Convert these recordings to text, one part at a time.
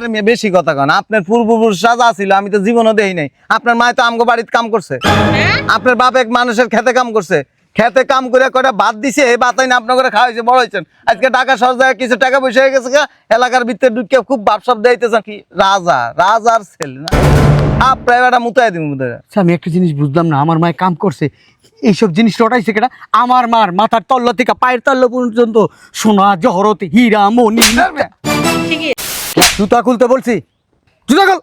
আর মেয়ে বেশি কথা কন। আপনার পূর্বপুরুষরা যা ছিল আমি তো জীবনও দেই নাই। আপনার মায় তো আমগো বাড়িতে কাম করছে, আপনার বাপ এক মানুষের খেতে কাম করছে, খেতে কাম করে কয়টা ভাত দিছে, এই ভাত আইনা আপনার করে খাওয়াইছে, বড় হয়েছেন। আজকে ঢাকা শহর জায়গায় কিছু টাকা পয়সা হয়ে গেছে, এলাকার ভিতরে ঢুকে খুব ভাবসাব দিতেছেন কি রাজা, রাজার ছেলে না আপনার একটা মুতাই দিব। আমি একটা জিনিস বুঝলাম না, আমার মায়ে কাম করছে, এইসব জিনিস রটাইছে কেটা? আমার মার মাথার তল্ল থেকে পায়ের তল্ল পর্যন্ত সোনা জহরত হীরা মণি। জুতা খুলতে বলছি, জুতা খুল।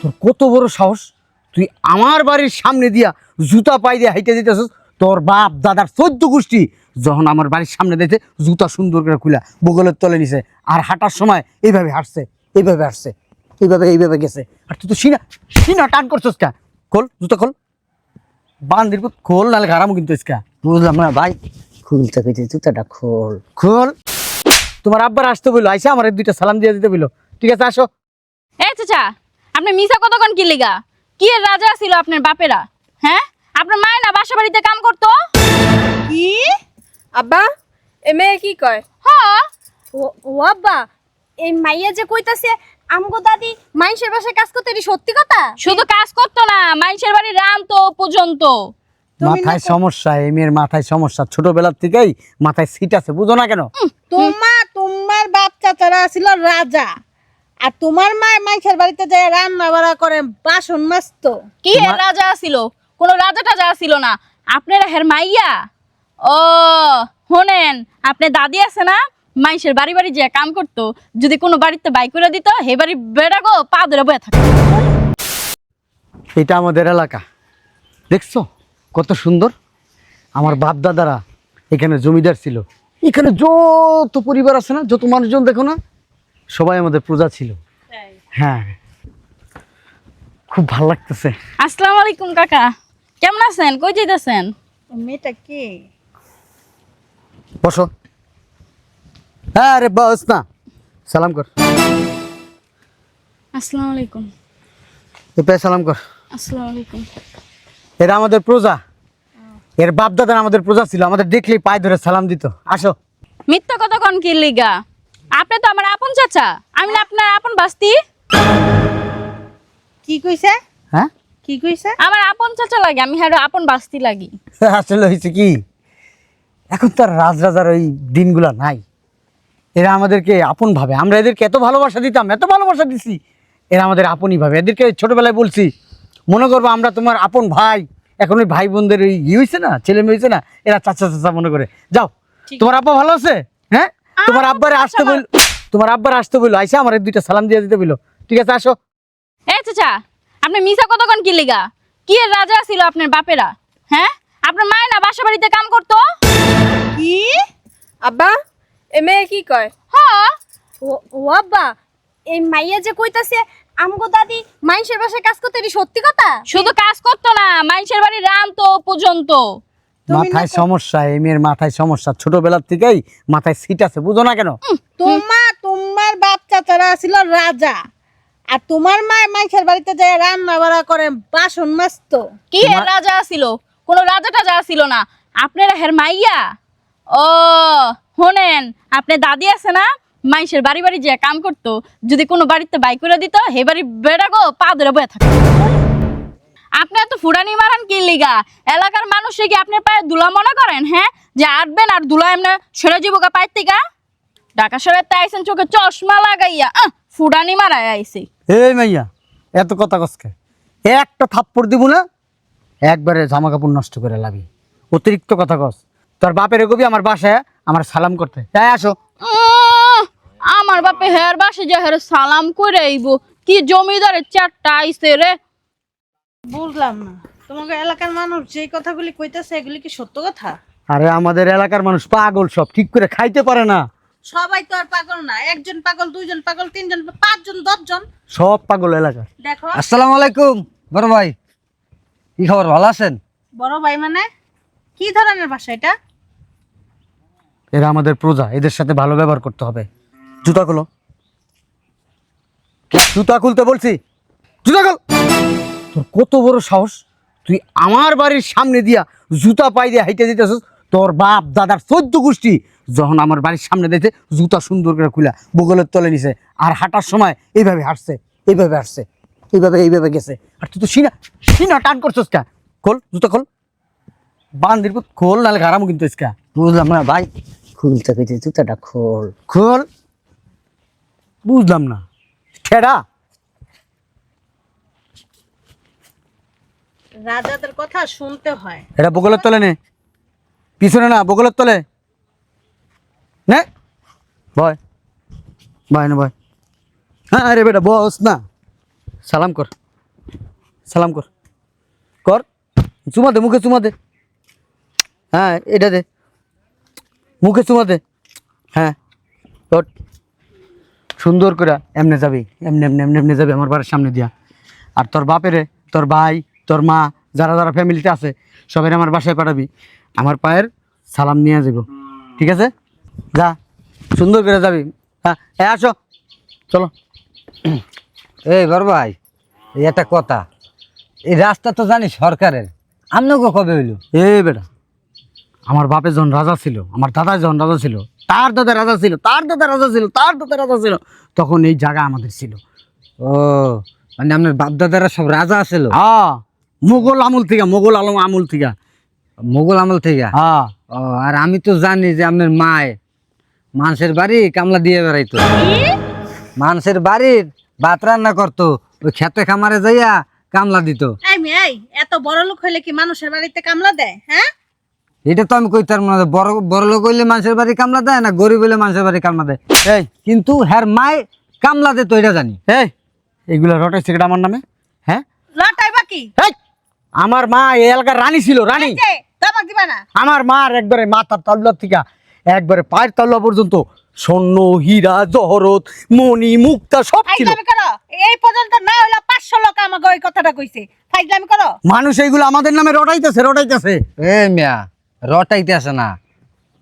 তোর কত বড় সাহস, তুই আমার বাড়ির সামনে দিয়া জুতা পাই দিয়ে হাইটে দিতেছিস? তোর বাপ দাদার 14 গোষ্ঠী যখন আমার বাড়ির সামনে দিয়েছে জুতা সুন্দর করে খুলা বগলের তলে নিছে, আর হাঁটার সময় এইভাবে হাঁটছে, এইভাবে হাঁটছে, এইভাবে গেছে। আর তুই তো সিনা টান করছিস কা? খোল জুতা খোল, বান্দির খোল, নাহলে গারামও কিন্তু ইসকা। বুঝলাম না ভাই, খুলতে কইতে জুতাটা খোল, খোল। তোমার আব্বার আসতে বললো, আইসা আমার 2টা সালাম দিয়ে দিতে বললো। ঠিক আছে আসো। এই চাচা, আপনি মিছা কতক্ষণ কি লিগা? কি এর রাজা ছিল আপনার বাপেরা? হ্যাঁ, আপনার মায় না বাসা বাড়িতে কাম করতো? কি আব্বা এ মেয়ে কি কয়? হ্যাঁ, ও আব্বা, এই মাইয়া যে কইতাছে আমগো দাদি মাইনষের বাসায় কাজ করতে, এটি সত্যি কথা? শুধু কাজ করতো না, মানুষের বাড়ি রানতো পর্যন্ত। মাথায় সমস্যা, এই মেয়ের মাথায় সমস্যা, ছোটবেলার থেকেই মাথায় সিট আছে, বুঝো না কেন? তোমার বাপ চাচারা ছিল রাজা, আর তোমার মা মাইনষের বাড়িতে যায় রান্না বাড়া করে, বাসন মাজতো। কি এর রাজা ছিল? কোন রাজা টাজা ছিল না, আপনারা হের মাইয়া। ও শোনেন, আপনার দাদি আছে না, মানুষের বাড়ি বাড়ি যে কাম করতো, যদি কোনো বাড়িতে বাই করে দিত, হে বাড়ি বেড়া গো পা ধরে বয়ে থাকে। এটা আমাদের এলাকা, দেখছো কত সুন্দর। আমার বাপ দাদারা এখানে জমিদার ছিল, এখানে যত পরিবার আছে না, যত মানুষজন দেখো না, সবাই আমাদের প্রজা ছিল। হ্যাঁ, খুব ভালো লাগতেছে। আসসালামু আলাইকুম কাকা, কেমন আছেন? কই যাইতেছেন? মেয়েটা কে? বসো। হ্যাঁ রে বস না, সালাম কর। আসসালামু আলাইকুম। এপারে সালাম কর। আসসালামু আলাইকুম। এরা আমাদের প্রজা, এর বাপ দাদা আমাদের প্রজা ছিল, আমাদের দেখলেই পায়ে ধরে সালাম দিত। আসো। মিথ্যা কথা কোন কি লিগা? আপনি তো আমার আপন চাচা, আমি না আপনার আপন বাস্তি। কি কইছে? হ্যাঁ, কি কইছে? আমার আপন চাচা লাগে, আমি হ্যাঁ আপন বাস্তি লাগি। আসলে হয়েছে কি, এখন তো আর রাজরাজার ওই দিনগুলা নাই। এরা আমাদেরকে আপন ভাবে, আমরা এদেরকে এত ভালোবাসা দিতাম, এত ভালোবাসা দিছি, এরা আমাদের আপনই ভাবে। এদেরকে ছোটবেলায় বলছি, মনে করবো আমরা তোমার আপন ভাই। এখন ওই ভাই বোনদের ওই হয়েছে না, ছেলে মেয়ে হয়েছে না, এরা চাচা চাচা মনে করে। যাও, তোমার আব্বা ভালো আছে? হ্যাঁ, তোমার আব্বারে আসতে বল, তোমার আব্বার আসতে বললো, আইসা আমার 2টা সালাম দিয়ে দিতে বললো। ঠিক আছে আসো। এই চাচা, আপনি মিছা কতক্ষণ কি লিগা? কি এর রাজা ছিল আপনার বাপেরা? হ্যাঁ, আপনার মায় না বাসা বাড়িতে কাম করতো? কি আব্বা এ মেয়ে কি কয়? হ্যাঁ, ও আব্বা, এই মাইয়া যে কইতাছে আমগো দাদি মাইনষের বাসায় কাজ করতে, এটি সত্যি কথা? শুধু কাজ করতো না, মানুষের বাড়ি রানতো পর্যন্ত। মাথায় সমস্যা, এই মেয়ের মাথায় সমস্যা, ছোটবেলার থেকেই মাথায় সিট আছে, বুঝো না কেন? তোমার বাপ চাচারা ছিল রাজা, আর তোমার মা মাইনষের বাড়িতে যায় রান্না বাড়া করে, বাসন মাজতো। কি এর রাজা ছিল? কোন রাজা টাজা ছিল না, আপনারা হের মাইয়া। ও শোনেন, আপনার দাদি আছে না, মানুষের বাড়ি বাড়ি যে কাম করতো, যদি কোনো বাড়িতে বাই করে দিত, হে বাড়ি বেড়া গো পা ধরে বয়ে থাকে। আপনি এত ফুরানি মারান কি লিগা? এলাকার মানুষে কি আপনার পায়ে দুলা মনে করেন? হ্যাঁ, যে আটবেন আর দুলা এমনি সরে যাবো গা পায়ের থেকে? ঢাকা শহরে আইসেন চোখে চশমা লাগাইয়া, ফুরানি মারায় আইসি। এই মাইয়া, এত কথা কসকে, একটা থাপ্পড় দিব না, একবারে জামা কাপড় নষ্ট করে লাবি। অতিরিক্ত কথা কস। তোর বাপের কবি আমার বাসায় আমার সালাম করতে। তাই আসো। আমার বাপে হের বাসে যে হের সালাম করে আইব, কি জমিদারের চারটা আইসে রে। বুঝলাম না, তোমাকে এলাকার মানুষ যে কথাগুলি কইতাছে এগুলি কি সত্য কথা? আরে আমাদের এলাকার মানুষ পাগল, সব ঠিক করে খাইতে পারে না। সবাই তো আর পাগল না, একজন পাগল, দুইজন পাগল, তিনজন, 5 জন, 10 জন, সব পাগল এলাকার। দেখো। আসসালামু আলাইকুম বড় ভাই, কি খবর, ভালো আছেন? বড় ভাই মানে কি ধরনের ভাষা এটা? এরা আমাদের প্রজা, এদের সাথে ভালো ব্যবহার করতে হবে। জুতা খুলো। জুতা খুলতে বলছি, জুতা খুল। তোর কত বড় সাহস, তুই আমার বাড়ির সামনে দিয়া জুতা পাই দিয়ে হাইটে দিতেছিস? তোর বাপ দাদার 14 গোষ্ঠী যখন আমার বাড়ির সামনে দেখে জুতা সুন্দর করে খুলা বগলের তলে নিছে, আর হাঁটার সময় এইভাবে হাঁটছে, এইভাবে হাঁটছে, এইভাবে গেছে। আর তুই তো সিনা টান করছিস কা? খোল জুতা খোল, বান্দির পুত খোল, নাহলে গারামো কিন্তু ইসকা। বুঝলাম না ভাই, খুলতে কইছি জুতাটা খোল। খোল। বুঝলাম না ঠেড়া। রাজাদের কথা শুনতে হয়। এটা বগলের তলে নে, পিছনে না, বগলের তলে নে। ভয় ভয় না ভয়। হ্যাঁ আরে বেটা বস না, সালাম কর, সালাম কর, কর, চুমা দে, মুখে চুমা দে। হ্যাঁ এটা দে, মুখে চুমা দে। হ্যাঁ ওঠ, সুন্দর করে এমনে যাবি, এমনি এমনি এমনি এমনি যাবি আমার বাড়ির সামনে দিয়া। আর তোর বাপেরে, তোর ভাই, তোর মা, যারা যারা ফ্যামিলিতে আছে সবাই আমার বাসায় পাঠাবি, আমার পায়ের সালাম নিয়ে যাব, ঠিক আছে? যা, সুন্দর করে যাবি। হ্যাঁ আসো, চলো। এই বড় ভাই, এই একটা কথা, এই রাস্তা তো জানি সরকারের, আপনাকে কবে হইল? এ বেটা, আমার বাপে যখন রাজা ছিল, আমার দাদা যখন রাজা ছিল, তার দাদা রাজা ছিল, তার দাদা রাজা ছিল, তার দাদা রাজা ছিল, তখন এই জায়গা আমাদের ছিল। ও মানে আপনার বাপদাদারা সব রাজা আছিল? হ্যাঁ, মোগল আমল থেকে, মোগল আলম আমল থেকে। মোগল আমল থেকে? হ্যাঁ। ও, আর আমি তো জানি যে আপনার মায় মানুষের বাড়ি কামলা দিয়ে বেড়াইতো, মানুষের বাড়ির ভাত রান্না করতো, ওই খেতে খামারে যাইয়া কামলা দিত। এই এত বড় লোক হইলে কি মানুষের বাড়িতে কামলা দেয়? হ্যাঁ, এটা তো আমি কইতার মনে হয়, বড় বড় লোক হইলে মানুষের বাড়ি কামলা দেয় না, গরিব হইলে মানুষের বাড়ি কামলা দেয়। এই কিন্তু হ্যার মায় কামলা দে তো এটা জানি। এই এগুলো রটাই সিগারেট আমার নামে? হ্যাঁ, লটাই বাকি এই, আমার মা এই এলাকার রানী ছিল, রানী। দামাক দিবা না। আমার মার একবারে মাথার তালুয়া থেকে একবারে পায়ের তালুয়া পর্যন্ত স্বর্ণ, হীরা, জহরত, মণি, মুক্তা সব ছিল। ফাইজলামি করো, এই পর্যন্ত না হইলো 500 লোক আমাকে ওই কথাটা কইছে। ফাইজলামি করো। মানুষ এইগুলো আমাদের নামে রটাইতেছে, রটাইতেছে। এ মিয়া, রটাইতে আসে না,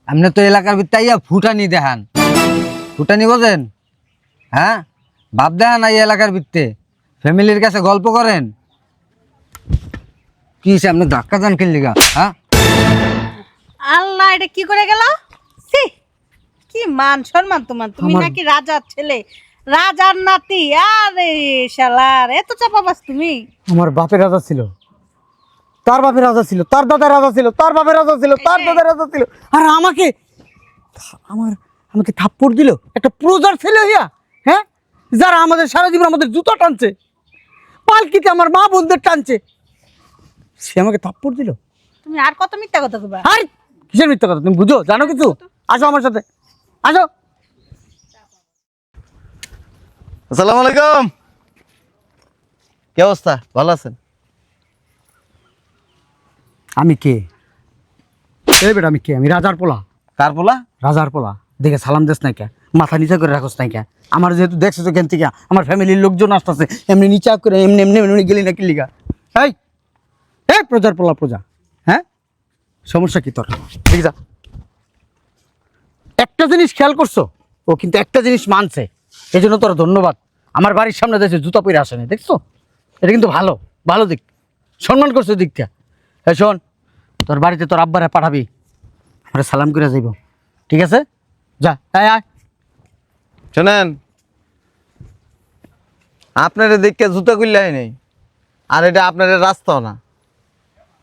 আপনি তো এলাকার ভিতরে আইয়া ফুটানি দেখান। ফুটানি বোঝেন? হ্যাঁ, ভাব দেখান এই এলাকার ভিতরে, ফ্যামিলির কাছে গল্প করেন। কি হইছে, আপনি ধাক্কা যান কিনলি গা? হ্যাঁ, আল্লাহ, এটা কি করে গেল? ছি, কি মান সম্মান তোমার, তুমি নাকি রাজার ছেলে, রাজার নাতি। আরে শালার, এত চাপাবাস তুমি। আমার বাপের রাজা ছিল, তার বাপের রাজা ছিল, তার দাদা রাজা ছিল, তার বাপের রাজা ছিল, তার দাদা রাজা ছিল, আর আমাকে আমাকে থাপ্পড় দিল একটা প্রজার ছেলে হইয়া। হ্যাঁ, যারা আমাদের সারা জীবন আমাদের জুতো টানছে, পালকিতে আমার মা বোনদের টানছে, সে আমাকে থাপ্পড় দিল। তুমি আর কত মিথ্যা কথা কইবা? আর কিসের মিথ্যা কথা, তুমি বুঝো, জানো কিছু? আসো আমার সাথে, আসো। আসসালামু আলাইকুম। কি অবস্থা, ভালো আছেন? আমি কে? এই বেটা আমি কে? আমি রাজার পোলা। কার পোলা? রাজার পোলা। দেখে সালাম দেশ নাই কে? মাথা নিচা করে রাখোস নাই কে? আমার যেহেতু দেখছো তো কেন থেকে আমার ফ্যামিলির লোকজন আসতেছে, এমনি নিচা করে এমনি এমনি এমনি গেলি না কিলিগা? এই এই প্রজার পোলা, প্রজা। হ্যাঁ, সমস্যা কি তোর? ঠিক যা, একটা জিনিস খেয়াল করছো, ও কিন্তু একটা জিনিস মানছে, এই জন্য তোর ধন্যবাদ। আমার বাড়ির সামনে দেখছে জুতা পরে আসেনি, দেখছো? এটা কিন্তু ভালো, ভালো দিক, সম্মান করছো দিকটা। এই শোন, তোর বাড়িতে তোর আব্বারে পাঠাবি, আমরা সালাম করে যাইব, ঠিক আছে? যা, আয় আয়। শোনেন, আপনার দেখে জুতা খুললাই নেই, আর এটা আপনার রাস্তাও না,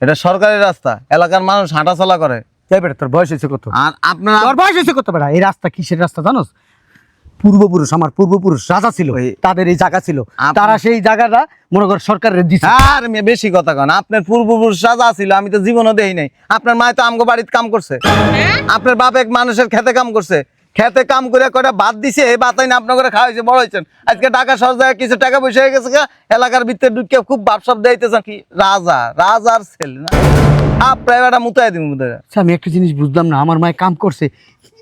এটা সরকারি রাস্তা, এলাকার মানুষ হাঁটাচলা করে। এই বেটা, তোর বয়স হয়েছে কত? আর আপনার তোর বয়স হয়েছে কত বেটা? এই রাস্তা কিসের রাস্তা জানোস? পূর্বপুরুষ, আমার পূর্বপুরুষ রাজা ছিল, তাদের এই জায়গা ছিল, তারা সেই জায়গাটা মনে কর সরকারের দিছে। আর মেয়ে বেশি কথা কন, আপনার পূর্বপুরুষ রাজা ছিল, আমি তো জীবনও দেই নাই। আপনার মায় তো আমগো বাড়িতে কাম করছে, আপনার বাপ এক মানুষের খেতে কাম করছে, খেতে কাম করে কয়টা ভাত দিছে, এই ভাত আইনা আপনার করে খাওয়াইছে, বড় হয়েছেন। আজকে ঢাকা শহর জায়গায় কিছু টাকা পয়সা হয়ে গেছে, এলাকার ভিতরে ঢুকে খুব ভাবসাব দিতেছেন কি রাজা, রাজার ছেলে না আপনার একটা মুতাই দিন মুতাই। আচ্ছা, আমি একটা জিনিস বুঝলাম না, আমার মায় কাম করছে,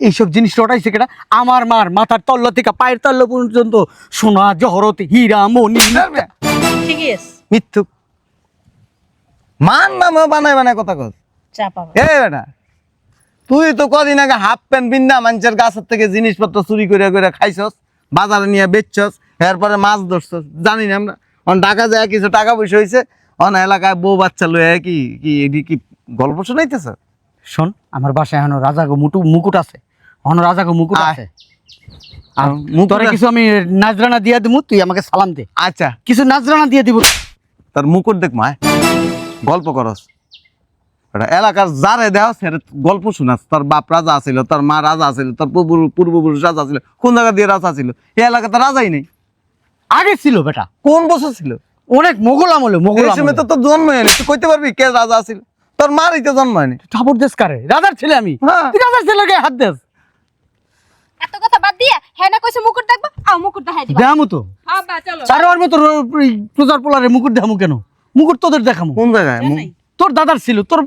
এইসব জিনিস রটাইছে কেটা? আমার মার মাথার তল্লা থেকে পায়ের তল্লা পর্যন্ত সোনা, জহরত, হীরা, মণি। ঠিকই আছে, মিথ্যুক মান নামে বানায় বানায় কথা কস। চাপাবাস। এ বেটা, তুই তো কদিন আগে হাফ প্যান্ট বিন্দা মানুষের গাছের থেকে জিনিসপত্র চুরি করে করে খাইছস, বাজারে নিয়ে বেচছস, এরপরে মাছ ধরছস, জানি না আমরা। অন ঢাকা যায় কিছু টাকা পয়সা হয়েছে, অন এলাকায় বউ বাচ্চা লয়ে কি কি এটি কি গল্প শোনাইতেছ? শোন, আমার বাসায় এখনো রাজাগো মুকুট আছে, এখনো রাজাগো মুকুট আয়। আছে। আর মুকুট তোরে আছে? কিছু আমি নাজরানা দিয়ে দিব, তুই আমাকে সালাম দে। আচ্ছা কিছু নাজরানা দিয়ে দিব। তার মুকুট দেখ মা, গল্প করস এটা এলাকার যারে দেওয়া সে গল্প শুনাস। তোর বাপ রাজা আছিল, তোর মা রাজা আছিল, তোর পূর্বপুরুষ রাজা ছিল। কোন জায়গা দিয়ে রাজা ছিল? এই এলাকাতে রাজাই নেই। আগে ছিল বেটা, কোন বছর ছিল? অনেক মোগল আমলে, মোগল এই সময় তো তোর জন্ম হয়নি, তুই কইতে পারবি কে রাজা আছিল? তোর মারই তো জন্ম হয়নি। ঠাকুর দেশ কারে, রাজার ছেলে আমি। হ্যাঁ। তুই রাজার ছেলে গায়ে হাত দেস? এত কথা বাদ দিয়ে হ্যাঁ না কইছে মুকুট দেখবা, আও মুকুট দেখাই দিবা। দেখামু তো, আব্বা চলো। চারোয়ার মতো প্রজার পোলারে মুকুট দেখামু কেন? মুকুট তোদের দেখামু। কোন জায়গায়? তোর দাদার ছিল, তোর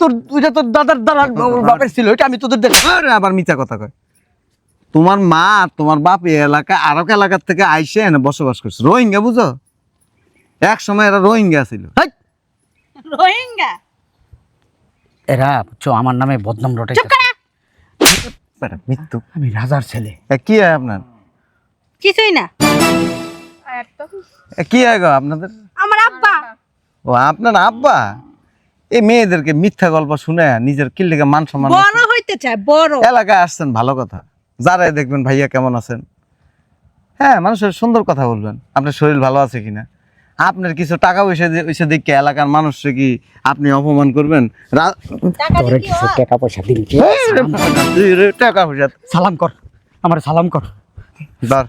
তোর ওইটা তোর দাদার দাদার বাপের ছিল, এটা আমি তোদের দেখাম। আরে আবার মিথ্যা কথা কয়। তোমার মা আর তোমার বাপ এই এলাকা আরক এলাকার থেকে আইসে এনে বসবাস করছে। রোহিঙ্গা বুঝো? এক সময় এরা রোহিঙ্গা ছিল। হাই! রোহিঙ্গা এরা বুঝছো আমার নামে বদনাম রটাই। বেটা, মৃত্যু। আমি রাজার ছেলে। কি হয় আপনার? কিছুই না। কি হয় গো আপনাদের? আমার আব্বা। ও আপনার আব্বা? এই মেয়েদেরকে মিথ্যা গল্প শুনে নিজের কিল্লিকে মান সম্মান নষ্ট- বড় হইতে চায়, বড়। এলাকায় আসছেন ভালো কথা, যারাই দেখবেন ভাইয়া কেমন আছেন, হ্যাঁ মানুষের সুন্দর কথা বলবেন, আপনার শরীর ভালো আছে কিনা। আপনার কিছু টাকা পয়সা দেখে এলাকার মানুষকে কি আপনি অপমান করবেন? টাকা দিয়ে কি হয়? টাকা পয়সা দিবি? টাকা পয়সা সালাম কর, আমার সালাম কর। ধর।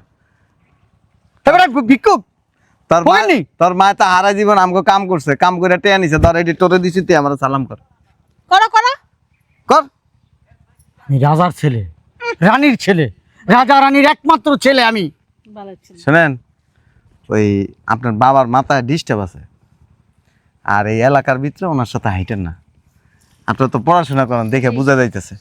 এবারে ভিক্ষুক তোর মা, হয়নি? তোর মা তো হারা জীবন আমাকে কাম করছে, কাম করে টেয়া নিছে, ধর এটি তোরে দিছি, তুই আমার সালাম কর। করো করো। কর। আমি রাজার ছেলে, রানীর ছেলে, রাজা রানীর একমাত্র ছেলে আমি। ভালো ছিল। শোনেন, ওই আপনার বাবার মাথায় ডিস্টার্ব আছে, আর এই এলাকার ভিতরে ওনার সাথে হাইটেন না। আপনার তো পড়াশোনা করেন, দেখে বোঝা যাইতেছে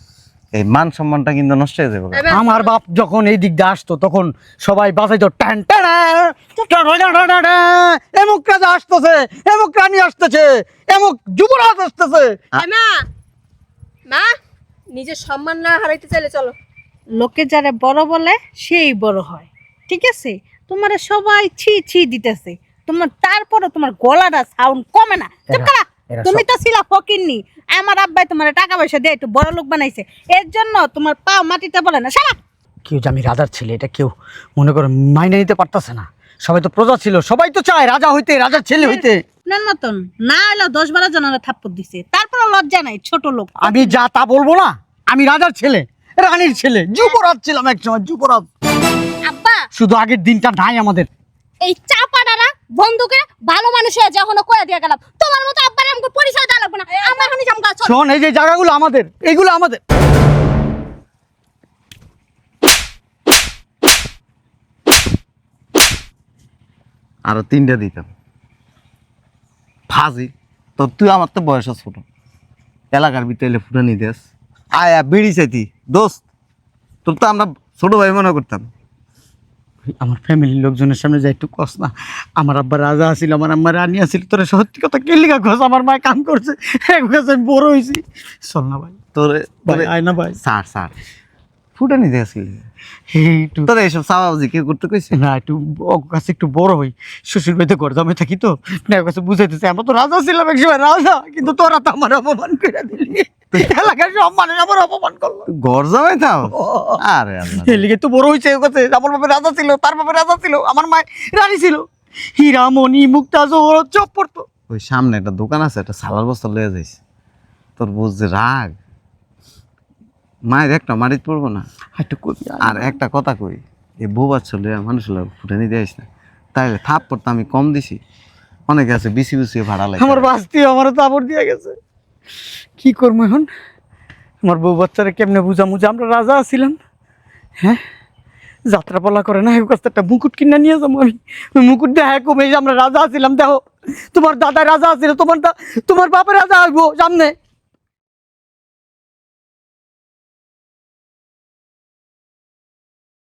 এই মান সম্মানটা কিন্তু নষ্ট হয়ে যাবে। আমার বাপ যখন এই দিক দিয়ে আসতো তখন সবাই বাজাইতো টান টান, এমুক রাজা আসতেছে, এমুক রানী আসতেছে, এমুক যুবরাজ আসতেছে। মা মা নিজের সম্মান না হারাইতে চাইলে চলো। লোকে যারা বড় বলে সেই বড় হয়, ঠিক আছে? তোমার সবাই ছি ছি দিতেছে, তোমার তারপরে তোমার গলাটা সাউন্ড কমে না। চুপ করা। এরা তুমি তো ছিলা ফকিন্নি, আমার আব্বাই তোমার টাকা পয়সা দিয়ে একটু বড় লোক বানাইছে, এর জন্য তোমার পাও মাটিতে বলে না। সারা কেউ যে আমি রাজার ছেলে এটা কেউ মনে করে মাইনে নিতে পারতেছে না। সবাই তো প্রজা ছিল, সবাই তো চায় রাজা হইতে, রাজার ছেলে হইতে। আপনার মতন না এলো 10-12 জনের থাপ্পড় দিছে, তারপরে লজ্জা নাই, ছোট লোক। আমি যা তা বলবো না, আমি রাজার ছেলে, রানীর ছেলে, যুবরাজ ছিলাম একসময়, যুবরাজ। আব্বা শুধু আগের দিনটা নাই আমাদের। এই চাপাটারা বন্ধুকে ভালো মানুষ হয়ে যখন কয়ে দিয়ে গেলাম, তোমার মতো আব্বার আমাকে পরিচয় দেওয়া লাগবে না। আমরা এখনই জামগা চল। শোন, এই যে জায়গাগুলো আমাদের, এইগুলো আমাদের। আরো 3টা দিতাম ফাজি। তো তুই আমার তো বয়স ছোট, এলাকার ভিতরে ফুটানি দেশ আয়া বিড়ি চাইতি দোস্ত, তোর তো আমরা ছোট ভাই মনে করতাম। আমার ফ্যামিলির লোকজনের সামনে যাই একটু কস না। আমার আব্বা রাজা আছিল, আমার আম্মা রানী আছিল, তোর সত্যি কথা কেলিকা কস। আমার মা কাম করছে, এক বছর আমি বড় হয়েছি। চল না ভাই, তোরে ভাই আয় না ভাই। স্যার ফুটানি দেয়াছিল একটু তোরা এইসব সাবাবাজি কেউ করতে কইছে? না, একটু ওর কাছে একটু বড় হই, শ্বশুর বাড়িতে গরদামে থাকি তো, না ওর কাছে বুঝাইতেছে আমরা তো রাজা ছিলাম এক সময়, রাজা, কিন্তু তোরা তো আমার অপমান করে দিলি, এলাকার সম্মানে আমার অপমান করলো। ঘর জমাই থাও? আরে আল্লাহ, এর লিগে তো বড় হয়েছে, ওর কাছে আমার বাপের রাজা ছিল, তার বাপের রাজা ছিল, আমার মায়ের রানী ছিল, হীরা মণি মুক্তা জহরত চপ পড়তো। ওই সামনে একটা দোকান আছে, একটা সালার বস্তা লয়ে যাইস, তোর বুঝ যে রাগ, মায়ের একটা মারিত পড়বো না। একটু কবি আর একটা কথা কই, এই বউ বাচ্চা লইয়া মানুষ ফুটানি দিয়েছ না, তাইলে থাপ পড়তে আমি কম দিছি, অনেকে আছে বিসি বিসি ভাড়া লাগে। আমার বাস্তি আমারও তো আবর দিয়ে গেছে, কি করবো এখন? আমার বউ বাচ্চারা কেমনে বুঝামু যে আমরা রাজা ছিলাম? হ্যাঁ, যাত্রাপালা করে না, ওর কাছে একটা মুকুট কিনে নিয়ে যাবো আমি, ওই মুকুট দেখা কমে যে আমরা রাজা ছিলাম। দেখো, তোমার দাদা রাজা ছিল, তোমার বাপের রাজা হইব সামনে,